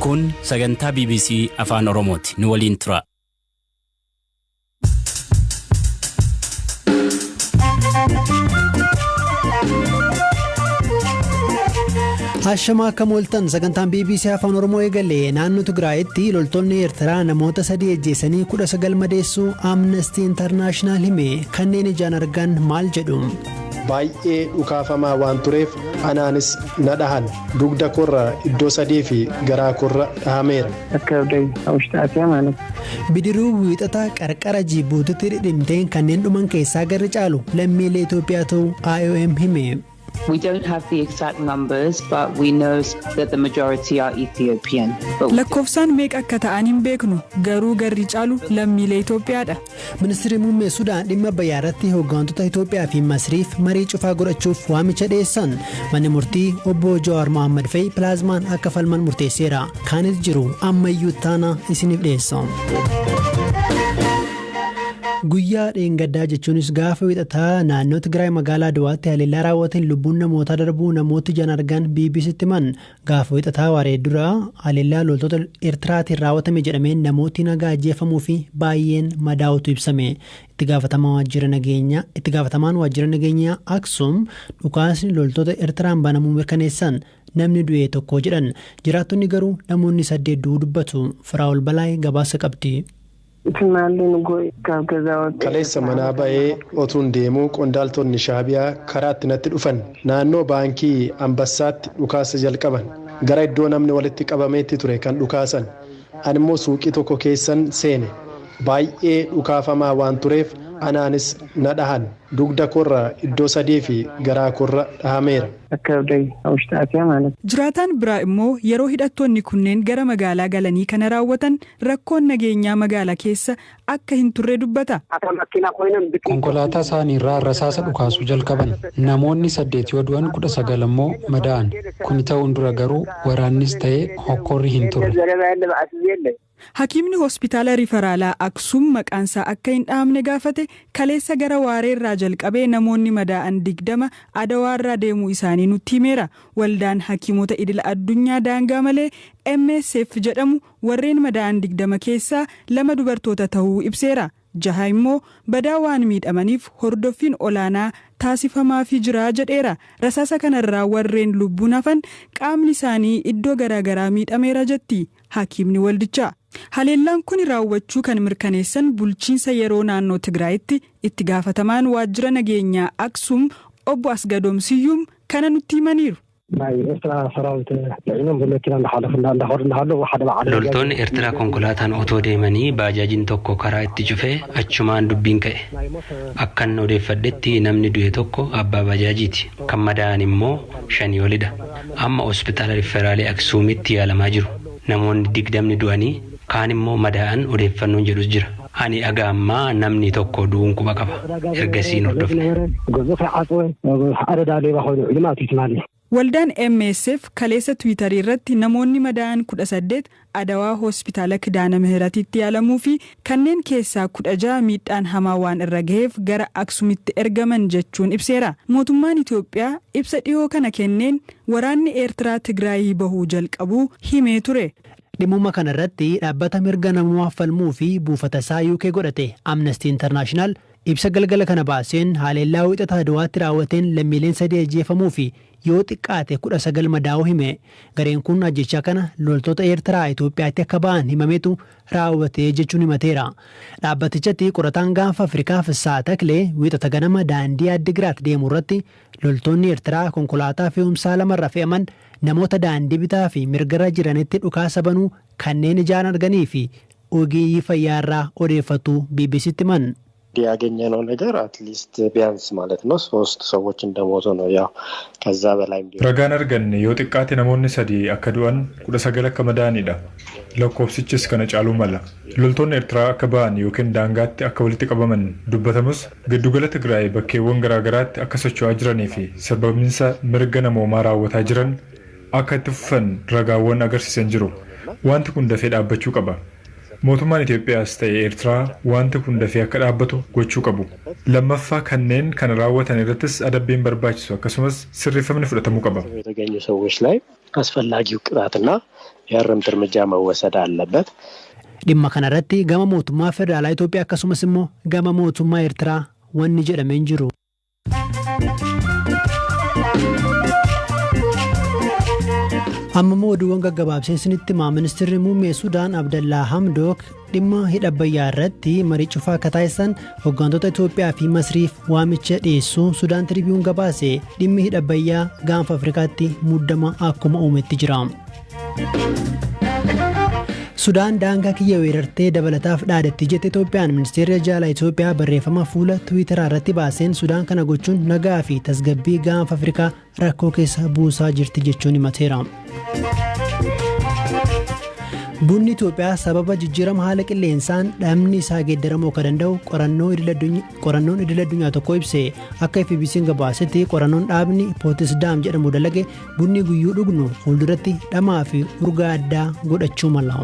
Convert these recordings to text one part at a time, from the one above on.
Kun sagantaa BBC Afaan Oromooti. Nu waliin tura. Hashama kamoltan sagantaan BBC Afaan Oromoo eegalee naannoo Tigraayitti loltoonni Eertiraa namoota 3 ajjeesanii 19 madeessuu Amnesty International hime kanneen ijaan argan maal jedhu. Baay'ee dhukaafamaa waan tureef anaanis na dhahan dugda korra iddoo 3 fi garaa korra dhahameera. Bidiruu wiixataa qarqara Jibuutitti dhidhimteen kanneen dhuman keessaa garri caalu lammiilee Itoophiyaa ta'uu IOM hime. We don't have the exact numbers, but we know that the majority are Ethiopian. Lakkoofsaan meeqa akka ta'an hin beeknu garuu garri caalu lammiilee Itoophiyaadha. Ministeerri muummee Sudaan dhimma bayyaarratti hooggantoota Itoophiyaa fi Masriif marii cufaa godhachuuf waamicha dhiyeessan. Manni murtii obbo Jawaar Mohaammed Fayi pilaazmaan akka falman murteesseera. Kaanis jiru ammayyuu taana isiniif dhiyeessa. Guyyaa dheengaddaa jechuunis gaafa wiixataa naannoo Tigraay magaalaa Dawaatti haleellaa raawwateen lubbuun namoota darbuu namooti ijaan argan BBCtti himan. Gaafa wiixataa waaree dura haleellaa loltoota Eertiraatiin raawwatame jedhameen namooti nagaa ajjeefamuu fi baay'een madaa'utu ibsame. Itti gaafatamaan waajjira nageenyaa Aksum dhukaasni loltoota Eertiraan banamuu mirkaneessan namni du'e tokko jedhan. Jiraattonni garuu namoonni 8 du'uu dubbatu. Firaa'ol Balaay gabaasa qabdi. Kaleessa manaa ba'ee otuun deemuu qondaaltonni shaabiyaa karaatti natti dhufan naannoo baankii Ambassaatti dhukaasa jalqaban gara iddoo namni walitti qabameetti ture kan dhukaasan animmoo suuqii tokko keessan seene baay'ee dhukaafamaa waan tureef anaanis na dhahan dugda korra iddoo 3 fi garaa korra dhahameera. Jiraataan biraa immoo yeroo hidhattoonni kunneen gara magaalaa galanii kana raawwatan rakkoon nageenyaa magaalaa keessa akka hin turre dubbata. Konkolaataa isaanii irraa rasaasa dhukaasuu jalqaban namoonni 8 yoo du'an 19 immoo madaa'an kun ta'uun dura garuu waraannis ta'ee hokkorri hin turre. Hakiimni hospitaala rifaraalaa Aksum maqaansaa akka hin dhahamne gaafate kaleessa gara waareerraa jalqabee namoonni madaa'an 20 adawaarraa deemuu isaanii nutti himeera. Waldaan hakiimota idila addunyaa daangaa malee MSF jedhamu warreen madaa'an 20 keessaa 2 dubartoota ta'uu ibseera. 6 immoo badaa waan miidhamaniif hordoffiin olaanaa taasifamaafii jira jedheera. Rasaasa kanarraa warreen lubbuun hafan qaamni isaanii iddoo garaagaraa miidhameera jetti hakiimni waldichaa. Haleellaan kun raawwachuu kan mirkaneessan bulchiinsa yeroo naannoo Tigraayitti itti gaafatamaan waajjira nageenyaa Aksum obbo Asgadoom Siyyuum kana nutti himaniiru. Loltoonni Eertiraa konkolaataan otoo deemanii baajaajiin tokko karaa itti cufee achumaan dubbiin ka'e. Akkan odeeffadhetti namni du'e tokko abbaa baajaajiiti. Kan madaa'an immoo 5 olidha. Amma hospitaala riferaalee Aksuumitti yaalamaa jiru. Namoonni 20 du'anii kaan immoo madaa'an odeeffannoon jedhus jira. Ani aga ammaa namni tokko du'uun quba qaba. Ergasiin hordofne. Waldaan MSF kaleessa Tiwiitarii irratti namoonni madaa'an 18 adawaa hospitaala Kidaana Mihiratiitti yaalamuu fi kanneen keessaa 16 miidhaan hamaa waan irra gaheef gara Aksumitti ergaman jechuun ibseera. Mootummaan Itoophiyaa ibsa dhiyoo kana kenneen waraanni Eertiraa Tigraayii bahuu jalqabuu himee ture. Dhimma kanarratti dhaabbata mirga namoomaa falmuu fi buufata isaa UK godhate Amnesty International ibsa galgala kana baaseen haleellaa wiixataa Dawaatti raawwateen lammiileen 3 ajjeefamuu fi yoo xiqqaate 19 madaa'uu hime. Gareen kun ajjechaa kana loltoota Eertiraa Itoophiyaatti akka ba'an himametu raawwate jechuun himateera. Dhaabbatichatti qorataan gaanfa Afrikaa Fissaa Taklee wiixata ganama daandii Addigiraat deemu irratti loltoonni Eertiraa konkolaataa fe'umsaa 2 irra fe'aman namoota daandii bitaa fi mirgarra jiranitti dhukaasa banuu kanneen ijaan arganii fi ogeeyyii fayyaarraa odeeffatu BBCtti himan. ያገኘነው ነገር አትሊስት ቢያንስ ማለት ነው 3 ሰዎች እንደሞቱ ነው ያው ከዛ በላይ ረጋን አርገን የጥቃት namoonni 3 akka du'an 19 akka madaa'anidha lakkoofsichis kana caaluu mala loltoonni Eertiraa akka ba'an yookiin daangaatti akka walitti qabaman dubbatamus giddugala Tigraay bakkeewwan garaagaraatti akka socho'aa jiranii fi sababiinsa mirga namoomaa raawwataa jiran akka itti fufan ragaawwan agarsiisan jiru wanti kun dafee dhaabbachuu qaba. Mootummaan Itoophiyaas ta'e Eertiraa wanti kun dafee akka dhaabbatu gochuu qabu. Lammaffaa kanneen kana raawwatan irrattis adabbiin barbaachisu akkasumas sirreeffamni fudhatamuu qaba. የተገኙ ሰዎች ላይ አስፈላጊው ቅጣትና የእርምት እርምጃ መወሰድ አለበት። dhimma kanarratti gama mootummaa federaalaa Itoophiyaa akkasumas immoo gama mootummaa Eertiraa wanni jedhamee jiru. Ammoo oduuwwan gaggabaabsee isinitti himaa ministeerri muummee Sudaan Abdallaa Hamdook dhimma hidha Abbayyaa irratti marii cufaa akka taasisan hooggantoota Itoophiyaa fi Masriif waamicha dhiyeessuu Sudaan Tiriibiyuun gabaase. dhimmi hidha Abbayyaa gaanfa Afrikaatti muddama akkuma uumetti jira. Sudaan daangaa kiyya weerartee dabalataaf dhaadatti jette Itoophiyaan ministeerri jaalaa Itoophiyaa barreeffama fuula Tiwiitaraa irratti baaseen Sudaan kana gochuun nagaa fi tasgabbii gaanfa Afrikaa rakkoo keessa buusaa jirti jechuun himateera. Bunni Itoophiyaa sababa jijjiirama haala qilleensaan dhamni isaa geeddaramuu akka danda'u qorannoon idil addunyaa tokko ibse. Akka FBC'n gabaasetti qorannoon dhaabni Pootisdaam jedhamu dalage bunni guyyuu dhugnu fuulduratti dhamaa fi urgaa addaa godhachuu mala.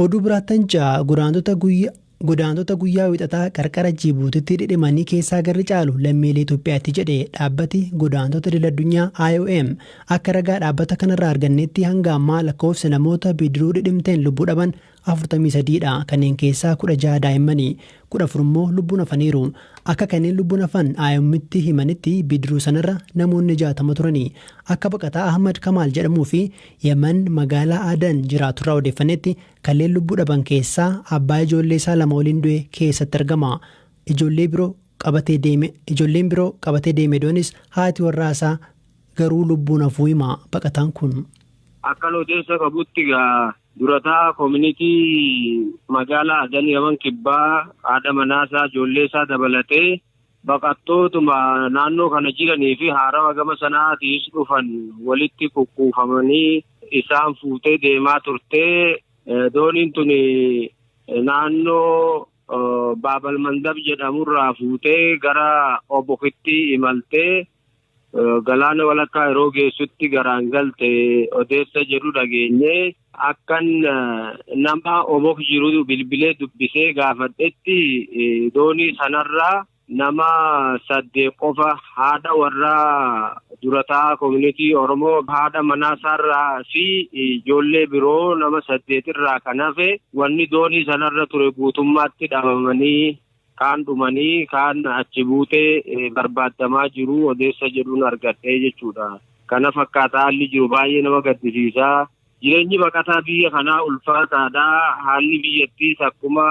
Oduu biraattan ja'a godaantota guyyaa wixataa qarqara Jibuutitti dhidhimanii keessaa garri caalu lammiilee Itoophiyaatti jedhe dhaabbati godaantota idil addunyaa IOM. Akka ragaa dhaabbata kanarraa argannetti hanga ammaa lakkoofsa namoota bidiruu dhidhimteen lubbuu dhaban 43dha. Kanneen keessaa 16 daa'immanii 14 immoo lubbuun hafaniiru. Akka kanneen lubbuun hafan IOMitti himanitti bidiruu sanarra namoonni 60 turanii. Akka baqataa Ahmad Kamaal jedhamuu fi Yemen magaalaa Adan jiraaturraa odeeffannetti kanneen lubbuu dhaban keessaa abbaa ijoollee isaa 2 waliin du'e keessatti argama. Ijoolleen biroo qabatee deeme doonis haati warraasaa garuu lubbuun hafuu hima baqataan kun. Akka odeessa qabutti durataa koominitii magaalaa Adan Yaman kibbaa haadha manaasaa ijoollee isaa dabalatee baqattootuma naannoo kana jiranii fi haarawa gama sanaatiis dhufan walitti kukkuufamanii isaan fuutee deemaa turtee dooniin tun naannoo Baabal Mandab jedhamurraa fuutee gara Obokitti imaltee galaana walakkaa yeroo geessutti garaan galte odeessa jedhu dhageenye. Akkan nama Obok jiru bilbilee dubbisee gaafadhetti doonii sanarraa nama 8 qofa haadha warraa durataa koominitii Oromoo haadha manaasaarraa fi ijoollee biroo nama 8 irraa kan hafe wanni doonii sanarra ture guutummaatti dhabamanii kaan dhumanii kaan achi buutee barbaadamaa jiru odeessa jedhuun argadhee jechuudha. Kana fakkaataa haalli jiru baay'ee nama gaddisiisaa. Jireenyi baqataa biyya kanaa ulfaataadha. Haalli biyyattiis akkuma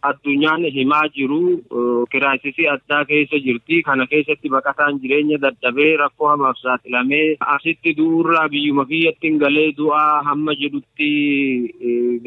addunyaan himaa jiru kiraayisisii addaa keessa jirti. Kana keessatti baqataan jireenya dadhabee rakkoo hamaaf saaxilamee asitti du'urraa biyyuma biyyattiin galee du'aa hamma jedhutti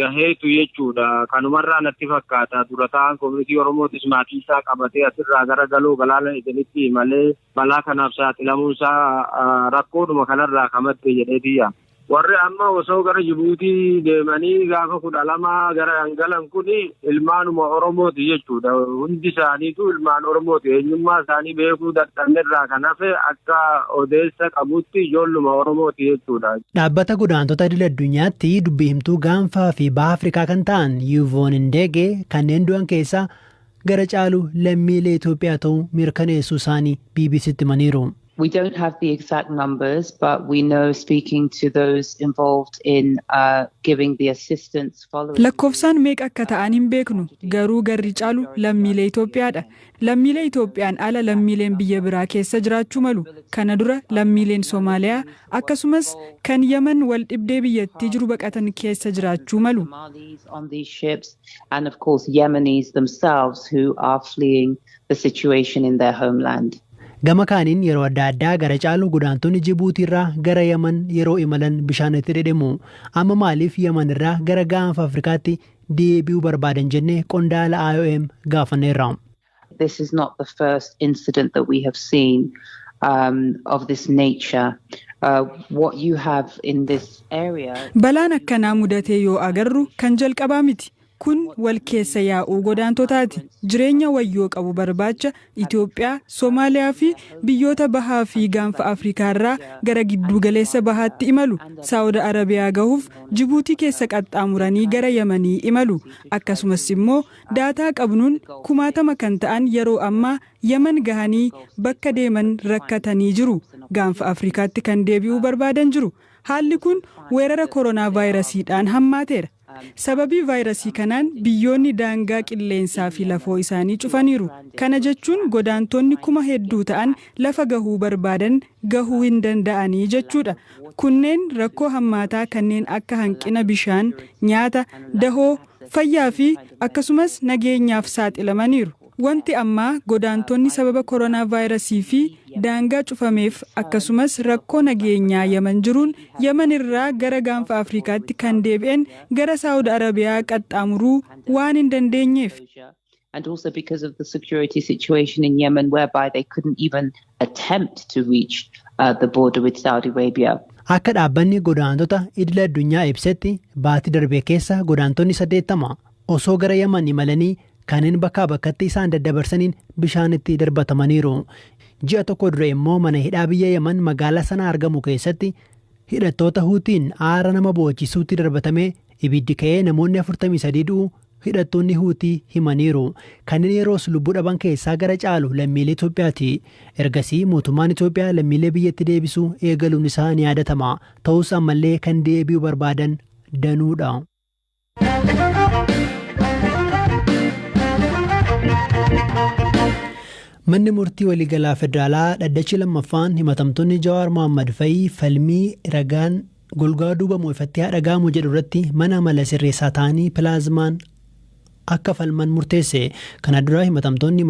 gaheetu jechuudha. Kanumarraa natti fakkaata. Durataan koominitii Oromootis maatii isaa qabatee asirraa gara galoo galaana idilitti malee balaa kanaaf saaxilamuunsaa rakkoodhuma kanarraa kamatte jedheetiyya. Warri amma osoo gara Jibuutii deemanii gaafa 12 gara hangalan kun ilmaanuma Oromooti jechuudha. Hundi isaaniitu ilmaan Oromooti. Eenyummaa isaanii beekuu dadhabnerraa kan hafe akka odeessa qabutti ijoolluma Oromooti jechuudha. Dhaabbata godaantota idil addunyaatti dubbii himtuu gaanfaa fi baha Afrikaa kan ta'an Yuvoon Ndeege kanneen du'an keessaa gara caalu lammiilee Itoophiyaa ta'uu mirkaneessuu isaanii BBCtti himaniiru. We don't have the exact numbers, but we know speaking to those involved in giving the assistance following. Lakkoofsaan meeqa akka ta'an hin beeknu garuu garri caalu lammiilee Itoophiyaadha. Lammiilee Itoophiyaan ala lammiileen biyya biraa keessa jiraachuu malu. Kana dura lammiileen Soomaaliyaa akkasumas kan Yemen wal dhibdee biyyattii jiru baqatan keessa jiraachuu malu. On these ships and of course Yemenis themselves who are fleeing the situation in their homeland. Gama kaaniin yeroo adda addaa gara caalu godaantonni Jibuutii irraa gara Yemen yeroo imalan bishaanitti dhidhimu. Amma maaliif Yemen irraa gara gaanfa Afrikaatti deebi'uu barbaadan jennee qondaala IOM gaafanneerra. This is not the first incident that we have seen of this nature. What you have in this area. Balaan akkanaa mudatee yoo agarru kan jalqabaa miti. kun wal keessa yaa'uu godaantotaati. Jireenya wayyoo qabu barbaacha Itoophiyaa, Somaaliyaa fi biyyoota bahaa fi gaanfa Afrikaa irraa gara giddu galeessa bahaatti imalu. Saawud Arabiyaa gahuuf Jibuutii keessa qaxxaamuranii gara Yamanii imalu. Akkasumas immoo daataa qabnuun 1000 kan ta'an yeroo ammaa Yaman gahanii bakka deeman rakkatanii jiru. Gaanfa Afrikaatti kan deebi'uu barbaadan jiru. Haalli kun weerara koronaa vaayirasiidhaan hammaateera. Sababii vaayirasii kanaan biyyoonni daangaa qilleensaa fi lafoo isaanii cufaniiru. Kana jechuun godaantonni 1,000 ta'an lafa gahuu barbaadan gahuu hin danda'anii jechuudha. Kunneen rakkoo hammaataa kanneen akka hanqina bishaan, nyaata, dahoo, fayyaa fi akkasumas nageenyaaf saaxilamaniiru. Wanti ammaa godaantonni sababa koronaa vaayirasii fi daangaa cufameef akkasumas rakkoo nageenyaa Yaman jiruun Yaman irraa gara gaanfa Afrikaatti kan deebi'an gara Saawud Arabiyaa qaxxaamuruu waan hin dandeenyeef. And also because of the security situation in Yemen whereby they couldn't even attempt to reach the border with Saudi Arabia. Akka dhaabbanni godaantota idil addunyaa ibsetti baatii darbee keessa godaantonni 80 osoo gara Yaman imalanii kanneen bakkaa bakkatti isaan daddabarsaniin bishaanitti darbatamaniiru. Ji'a tokko dura immoo mana hidhaa biyya Yaman magaalaa sana argamu keessatti hidhattoota Huutiin aara nama boochisuutti darbatamee ibiddi ka'ee namoonni 43 du'u hidhattoonni Huutii himaniiru. Kanneen yeroos lubbuu dhaban keessaa gara caalu lammiilee Itoophiyaati. Ergasii mootummaan Itoophiyaa lammiilee biyyatti deebisuu eegaluun isaa ni yaadatama. Ta'us ammallee kan deebi'uu barbaadan danuudha. Manni murtii waliigalaa federaalaa dhaddachi lammaffaan himatamtoonni Jawaar Mohaammed Fayii falmii ragaan golgaa duubamu ifatti dhaga'amu jedhu irratti mana mala sirreessaa ta'anii pilaazmaan akka falman murteesse. Kana dura himatamtoonni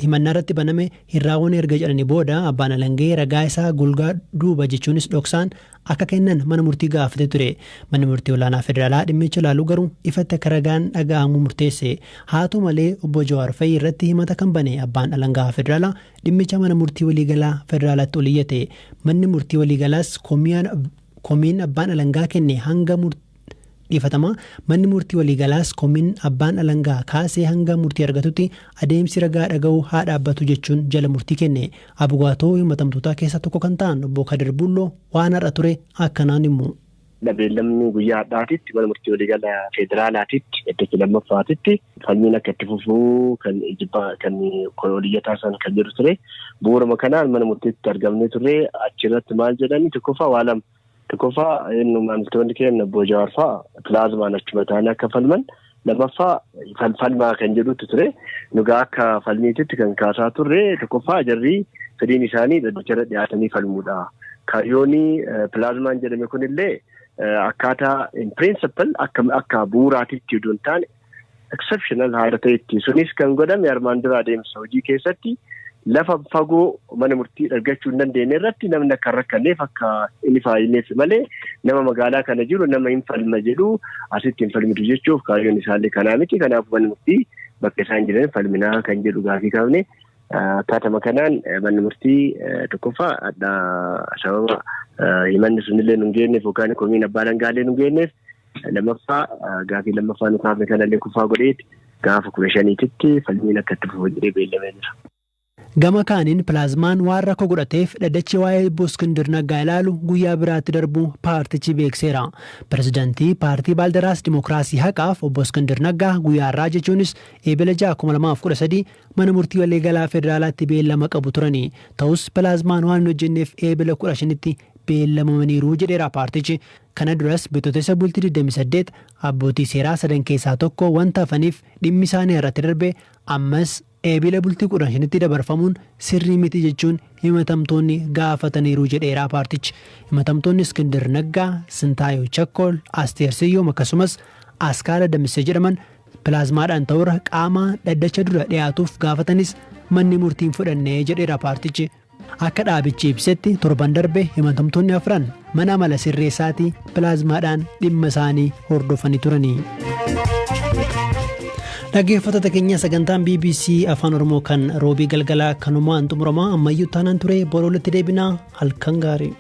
himannaa irratti baname hirraawwan erga jedhanii booda abbaan alangee ragaa isaa golgaa duuba jechuunis dhoksaan akka kennan mana murtii gaafate ture. Manni murtii olaanaa federaalaa dhimmicha ilaaluu garuu ifatti akka ragaan dhaga'amu murteesse. Haa ta'u malee obbo Jawaar Fayii irratti himata kan bane abbaan alangaa federaalaa dhimmicha mana murtii waliigalaa federaalaatti ol iyyate. Manni murtii waliigalaas komiin abbaan alangaa kenne hanga dhiifatama. Manni murtii waliigalaas komiin abbaan alangaa kaasee hanga murtii argatutti adeemsi ragaa dhaga'uu haa dhaabbatu jechuun jala murtii kenne. Abugaatoo himatamtootaa keessaa tokko kan ta'an obbo Kadir Bulloo waan har'a ture akkanaan immoo. Beellamni guyyaa har'aatitti mana murtii waliigalaa federaalaatitti dhaddacha lammaffaatitti falmiin akka itti fufuu kan oliyyataa san kan jedhu ture. Bu'uuruma kanaan mana murtiitti argamnee turre achirratti maal jedhanii tokkoffaa waa lama. Tokkoffaa maamiltoonni keenya obbo Jawaar fa'aa pilaazmaan achuma ta'anii akka falman lammaffaa falmaa kan jedhutti ture. Nugaa akka falmiititti kan kaasaa turre tokkoffaa jarrii fedhiin isaanii dhaddacharra dhiyaatanii falmuudha. Kaayyoonii pilaazmaan jedhame kunillee akkaataa in principle akka bu'uuraatitti iddoo hin taane exceptional haala ta'etti sunis kan godhame armaan dura adeemsa hojii keessatti lafa fagoo mana murtii argachuu hin dandeenye irratti namni akka rakkanneef akka inni faayineef malee nama magaalaa kana jiru nama hin falma jedhu asitti hin falmitu jechuuf kaayyoon isaallee kanaa miti. Kanaaf manni murtii bakka isaan jiran falminaa kan jedhu gaafii qabne. Taatama kanaan manni murtii tokkoffaa sababa himanni sunillee nu hin geenyeef yookaan komiin abbaa alangaallee nu hin geenyeef lammaffaa gaafii lammaffaa nu kaafne kanallee kufaa godheeti gaafa 15tti falmiin akka itti fufu jedhee beellamee jira. Gama kaaniin pilaazmaan waan rakkoo godhateef dhaddachi waa'ee obbo Iskindir Naggaa ilaalu guyyaa biraatti darbu paartichi beekseera. Pirezidaantii paartii Baaldaraas Dimookiraasii Haqaaf obbo Iskindir Naggaa guyyaa har'aa jechuunis eebila 2013 mana murtii waliigalaa federaalaatti beellama qabu turani. Ta'us pilaazmaan waan hin hojjenneef eebila 15tti beellamamaniiru jedheera paartichi. Kana duras bitootessa bultii 28 abbootii seeraa 3 keessaa tokko wanta hafaniif dhimmi isaanii irratti darbe ammas eebila bultii 15tti dabarfamuun sirrii miti jechuun himatamtoonni gaafataniiru jedheera paartichi. Himatamtoonni Iskindir Naggaa, Sintaayoo Chakkol, Asteer Siyyoom akkasumas Askaala Damissee jedhaman pilaazmaadhaan ta'uura qaama dhaddacha dura dhiyaatuuf gaafatanis manni murtiin fudhannee jedheera paartichi. Akka dhaabichi ibsetti torban darbe himatamtoonni 4 mana mala sirreessaatii pilaazmaadhaan dhimma isaanii hordofanii turanii. Dhaggeeffattoota keenya sagantaan BBC Afaan Oromoo kan roobii galgalaa kanumaan xumuramaa ammayyuu taanaan ture bor walitti deebinaa halkan gaarii.